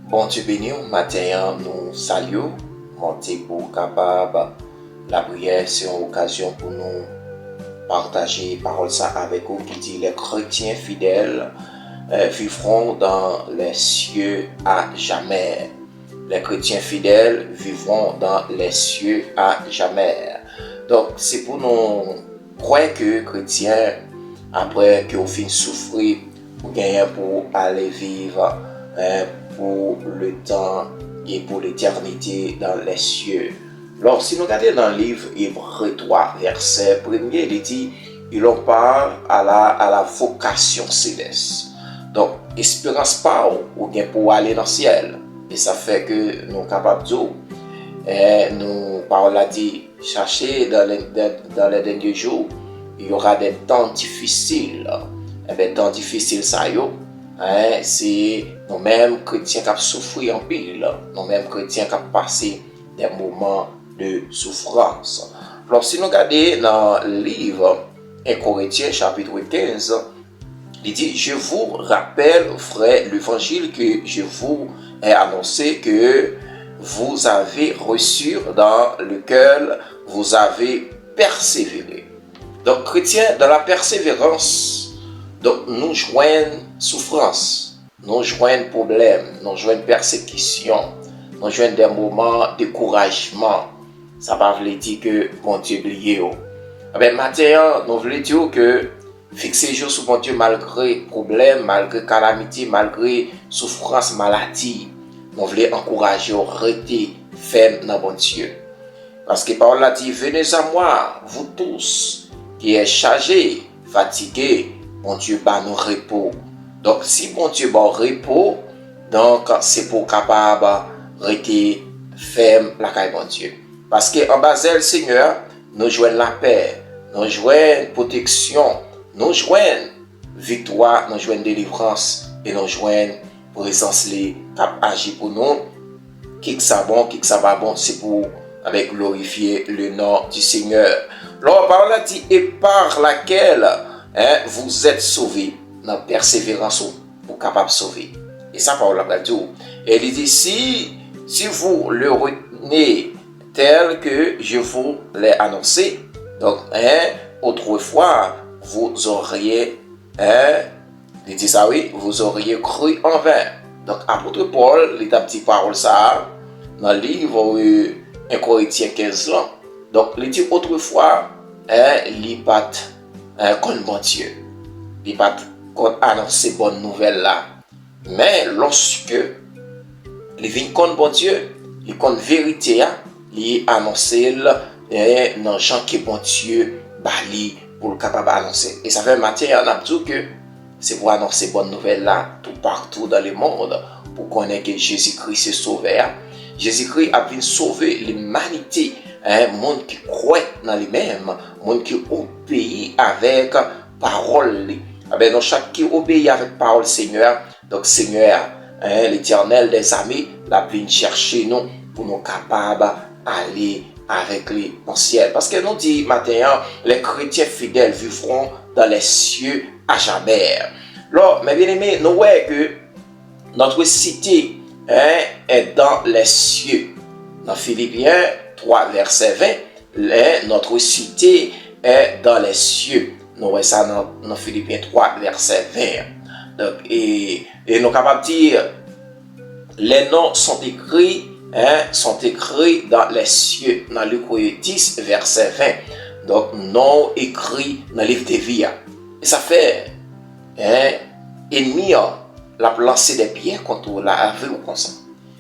Bon Dieu béni, matin nous saluons, monter pour capable la prière, c'est une occasion pour nous partager parole ça avec vous qui dit les chrétiens fidèles vivront dans les cieux à jamais. Les chrétiens fidèles vivront dans les cieux à jamais. Donc c'est pour nous croire que chrétiens après que vous finissez souffrir pour gagner pour aller vivre pour le temps et pour l'éternité dans les cieux. Alors, si nous regardons dans le livre Hébreux 3, verset 1er, il dit, il en parle à la vocation céleste. Donc, espérance pas ou bien pour aller dans le ciel. Et ça fait que nous sommes capables de dire, nous, parole a dit, chercher dans les derniers jours, il y aura des temps difficiles. Et bien, temps difficiles, ça y est. C'est nous-mêmes chrétiens qui souffrent en pile, nous-mêmes chrétiens qui passé des moments de souffrance. Alors, si nous regardons dans le livre 1 Corinthiens, chapitre 15, il dit, je vous rappelle, frère, l'évangile que je vous ai annoncé, que vous avez reçu, dans lequel vous avez persévéré. Donc, chrétiens, dans la persévérance, donc, nous joignons souffrance, nous joignons problèmes, nous joignons persécution, nous joignons des moments de découragement. Ça ne veut pas dire que bon Dieu oublié. Mais maintenant, nous voulons dire que fixer jour sur bon Dieu malgré problèmes, malgré calamité, malgré souffrance, maladie. Nous voulons encourager, rester ferme dans bon Dieu. Parce que Paul a dit, venez à moi, vous tous, qui êtes chargés, fatigués, bon Dieu bat nous repos. Donc, si bon Dieu bat repos, donc c'est pour capable rester ferme la caille bon Dieu. Parce qu'en bas le Seigneur, nous jouons la paix, nous jouons protection, nous jouons victoire, nous jouons délivrance et nous jouons présence qui agit pour nous. Qui que ça bon, qui que ça va bon, c'est pour avec glorifier le nom du Seigneur. Alors, Paul a dit, et par laquelle vous êtes sauvés dans la persévérance pour capable sauver. Et ça, Paul a dit. Et il dit, si vous le retenez tel que je vous l'ai annoncé, donc, autrefois, vous auriez, il dit ça, oui, vous auriez cru en vain. Donc, apôtre Paul, il a dit parole ça, dans le livre 1 Corinthiens 15 ans. Donc, il dit autrefois, il pas contre bon Dieu. Il pas annoncer bonne nouvelle là. Mais lorsque il vient contre bon Dieu, il contre vérité, il annonce dans gens que bon Dieu bali pour le capable annoncer. Et ça fait matière on a dit que c'est pour annoncer bonne nouvelle là tout partout dans le monde pour connaître que Jésus-Christ est sauveur. Jésus-Christ a venu sauver l'humanité, monde qui croit dans lui-même, monde qui obéit avec parole. Donc chaque qui obéit avec parole Seigneur, donc Seigneur, l'Éternel des armées, la vient chercher nous pour nous capables d'aller avec lui au ciel. Parce que nous dit maintenant, les chrétiens fidèles vivront dans les cieux à jamais. Alors, mes bien-aimés, nous voyons que notre cité est dans les cieux. Dans Philippiens 3, verset 20, notre cité est dans les cieux. Nous voyons ça dans Philippiens 3, verset 20. Donc, et nous sommes capables de dire, les noms sont écrits dans les cieux. Dans Luc 10, verset 20. Donc, noms écrits dans le livre de vie. Et ça fait, ennemi la lancé des pierres contre la vie ou comme ça.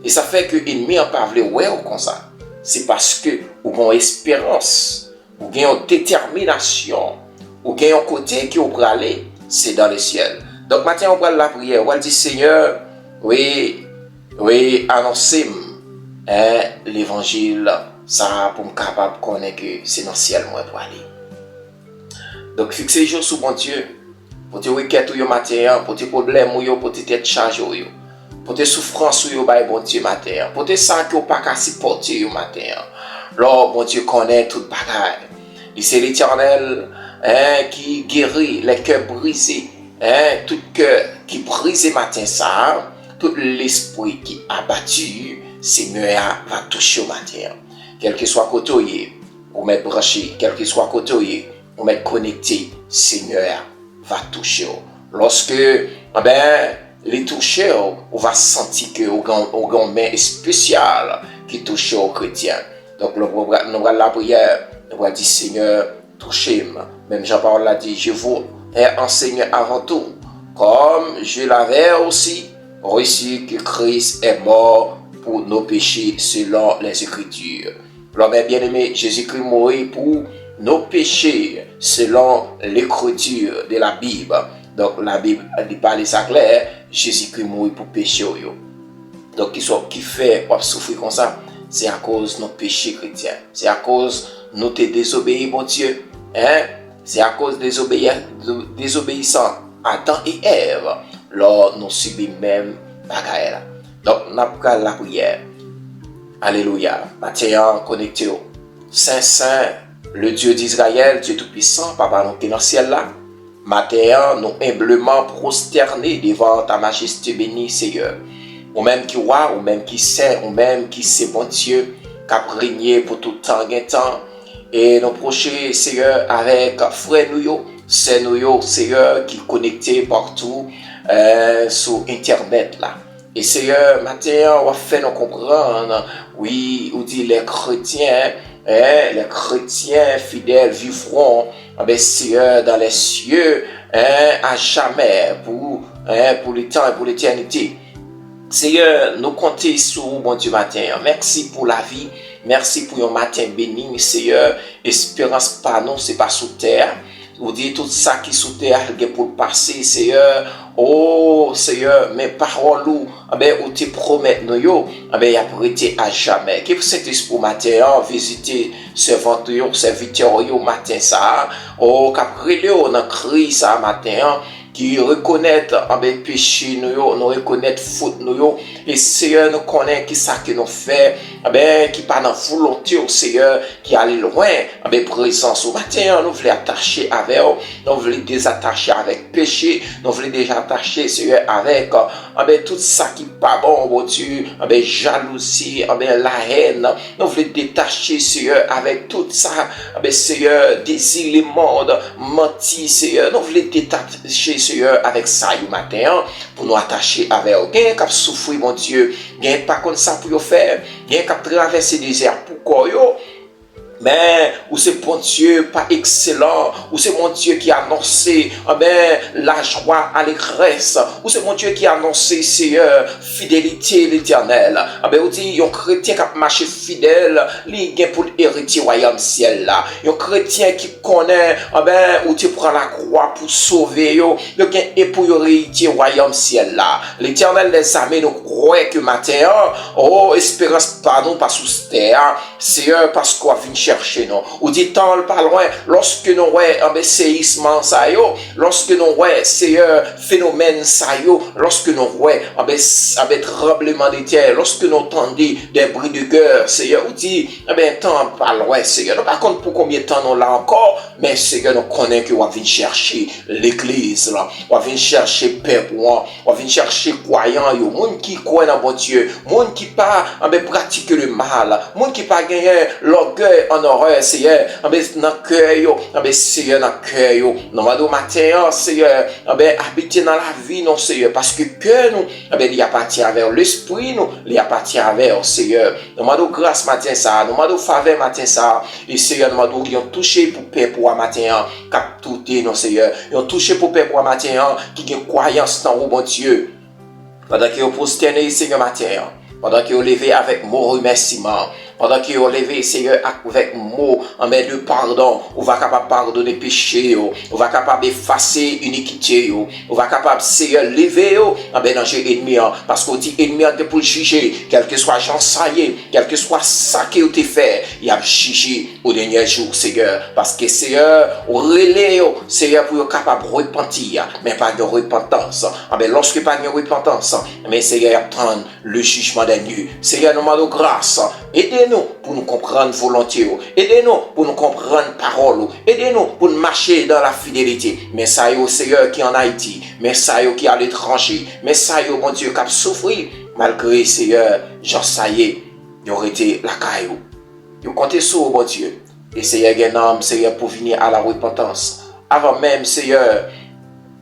Et ça fait que l'ennemi n'a pas voulu ouais ou comme ça. C'est parce que vous avez une espérance, vous avez une détermination, vous avez un côté qui vous aller, c'est dans le ciel. Donc maintenant on prend la prière, on dit Seigneur, oui, annoncez l'évangile, ça pour me capable de connaître que c'est dans le ciel moi pour aller. Donc fixez les jours sur mon Dieu. Pour tes requêtes ou matin, pour tes problèmes ou pour tes têtes chargées ou pour tes souffrances ou bon Dieu matin, pour tes sangs qui n'ont pas qu'à supporter matin. Lord, bon Dieu connaît toute bagaille. C'est l'Éternel qui guérit les cœurs brisés, tout cœur qui brise matin ça, tout l'esprit qui est abattu, Seigneur va toucher au matin. Quel que soit côté, ou mettre branché, quel que soit côté, ou mettre connecté, Seigneur va toucher. Lorsque, les toucher, on va sentir que on a une main spéciale qui touche aux chrétiens. Donc, nous avons la prière, nous avons dit, Seigneur, touchez-moi. Même Jean-Paul l'a dit, je vous ai enseigné avant tout, comme je l'avais aussi reçu que Christ est mort pour nos péchés selon les Écritures. L'homme bien-aimé, Jésus-Christ mourit pour nos péchés selon l'écriture de la Bible. Donc la Bible dit parle ça clair, Jésus-Christ mourit pour péché. Donc qui fait pour souffrir comme ça, c'est à cause de nos péchés chrétiens. C'est à cause de nous désobéir, mon Dieu. C'est à cause des désobéissants Adam et Ève. Lors nous subissons même bagaille. Donc nous avons la prière. Alléluia. Matin connecté. Saint, le Dieu d'Israël, Dieu Tout-Puissant, Papa, nous qui dans le ciel là. Matin, nous humblement prosternés devant ta majesté bénie, Seigneur. Ou même qui roi, ou même qui saint, ou même qui c'est bon Dieu, qui a régné pour tout temps, et nous procher, Seigneur, avec frère nous, c'est nous, Seigneur, qui connecté partout sur Internet là. Et Seigneur, matin, on va faire nous comprendre, oui, on dit les chrétiens fidèles vivront, Seigneur, dans les cieux, à jamais, pour le temps et pour l'éternité. Seigneur, nous comptons sur vous, bon Dieu, matin. Merci pour la vie. Merci pour un matin béni, Seigneur. Espérance par nous, c'est pas sous terre. Vous dites tout ça qui sous terre, pour passer, Seigneur. Oh, Seigneur, mes paroles, où tu promets nous, y a prêté à jamais. Que cet esprit matin, visiter serviteur, matin, ça. Oh, qu'après, on a crié ça matin, qui reconnaître péché nous reconnaître faute nous et Seigneur nous connaît qui ça que nous fait qui pas dans volonté au Seigneur qui aller loin présence au matin nous voulons attacher avec nous voulons désattacher avec péché nous voulons déjà attacher Seigneur avec tout ça qui pas bon mon Dieu jalousie la haine nous voulons détacher Seigneur avec tout ça Seigneur désir le monde mentir Seigneur nous voulons détacher Seigneur avec ça le matin pour nous attacher avec eux. Gain cap souffrir mon Dieu, gain pas comme ça pour faire, gain cap traverser des désert pour quoi mais où c'est bon Dieu pas excellent, où c'est mon Dieu qui a annoncé la joie à l'allégresse, où c'est mon Dieu qui a annoncé Seigneur fidélité l'éternel. On dit un chrétien qui a marché fidèle, il gagne pour hériter royaume ciel là. Un chrétien qui connaît où tu prends la croix pour sauver yo, il gagne et pour hériter royaume ciel là. L'éternel les amis nous croit que matin oh espérance pas nous pas sous terre, Seigneur parce qu'on vient chercher nous. Ou dit tant pas loin lorsque nous ouais séisme ça yo, lorsque nous ouais Seigneur phénomène ça yo, lorsque nous ouais tremblement de terre, lorsque nous entendons des bruits de cœur, Seigneur ou dit tant pas loin Seigneur. Nous pas compte pour combien de temps nous là encore, mais Seigneur nous connaît que on vient chercher l'église là, on vient chercher peuple, on vient chercher croyants yo, monde qui croit dans bon Dieu, monde qui pas pratique le mal, monde qui pas gagner l'orgueil en horreur, Seigneur, dans cœur yo, Seigneur dans cœur yo, nous va matin, Seigneur, habiter dans la vie non Seigneur, parce que cœur nous, il appartient vers l'esprit nous, il appartient vers Seigneur. Nous va grâce matin ça, nous va faveur matin ça, et Seigneur nous va toucher pour paix pour matin, cap tout non Seigneur, ils touché pour paix pour matin qui a croyance dans bon Dieu. Pendant que vous prosternez Seigneur matin, pendant que vous levez avec mon remerciement, pendant que vous levez Seigneur avec mot de pardon, vous va capable pardonner péché, vous va capable effacer iniquité, vous va capable Seigneur lever danger ennemi parce qu'on dit ennemi pour le juger, quel que soit Jean Saillé, quel que soit ça que vous fait, il a jugé au dernier jour Seigneur, parce que Seigneur relais Seigneur pour capable repentir, mais pas de repentance. Lorsque pas de repentance, mais Seigneur attend le jugement des nues. Seigneur nous demande grâce Aidez-nous pour nous comprendre volontiers. Aidez-nous pour nous comprendre parole. Aidez-nous pour nous marcher dans la fidélité. Mais ça y est, Seigneur, qui est en Haïti. Mais ça y est, qui est à l'étranger. Mais ça y est, mon Dieu, qui a souffert. Malgré, Seigneur, genre ça y est, il aurait été la caillou. Vous comptez sur mon Dieu. Et Seigneur, il y a un homme, Seigneur, pour venir à la repentance. Avant même, Seigneur,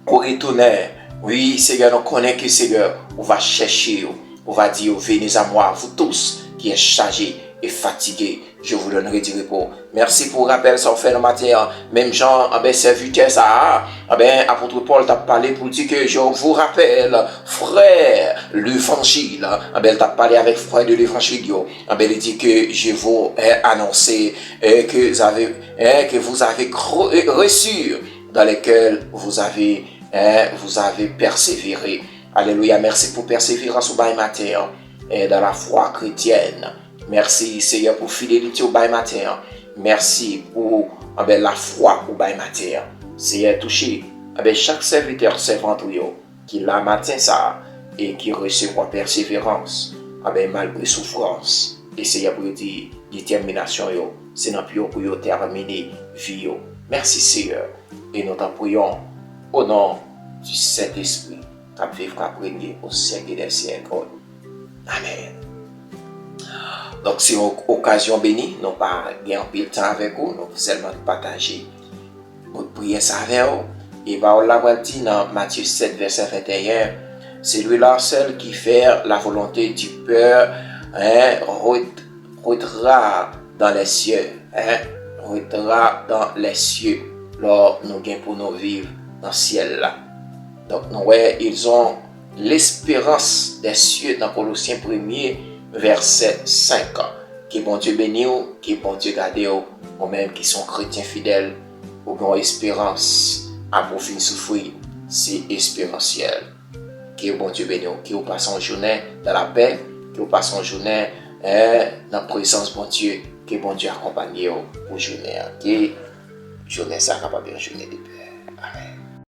pour retourner. Oui, Seigneur, nous connaissons que Seigneur, on va chercher, on va dire, venez à moi, vous tous qui êtes chargés et fatigués, je vous donnerai du repos. Merci pour le rappel, ça fait le matin. Même Jean, serviteur, ça, apôtre Paul t'a parlé pour dire que je vous rappelle, frère, l'évangile. T'a parlé avec frère de l'évangile. Il dit que je vous ai annoncé que vous avez reçu, dans lesquels vous avez persévéré. Alléluia, merci pour persévérance au bail matin dans la foi chrétienne. Merci Seigneur pour fidélité au bail matin. Merci pour la foi au bail matin. Seigneur, touché chaque serviteur servante qui l'a matin ça et qui recevra persévérance malgré souffrance. Et Seigneur pour dire détermination, c'est non plus pour terminer vie. Merci Seigneur. Et nous t'en prions au nom du Saint-Esprit, qui vivre, qui régner au siècle des siècles. Amen. Donc, c'est une occasion bénie, nous pas gagner un peu de temps avec vous, nous seulement partager notre prière avec vous. Et on l'a dit dans Matthieu 7, verset 21, c'est lui-là seul qui fait la volonté du Père, reviendra dans les cieux, reviendra dans les cieux, lors nous gagnons pour nous vivre dans le ciel là. Donc, ils ont l'espérance des cieux dans Colossiens 1er, verset 5. Que bon Dieu bénisse, que bon Dieu garde, ou même qui sont chrétiens fidèles, ou qui ont espérance à pour finir souffrir, c'est espérentiel. Que bon Dieu bénisse, que vous passez une journée dans la paix, que vous passez une journée dans la présence de bon Dieu, que bon Dieu accompagne vous pour journée, que journée ça capable de journée de paix. Amen.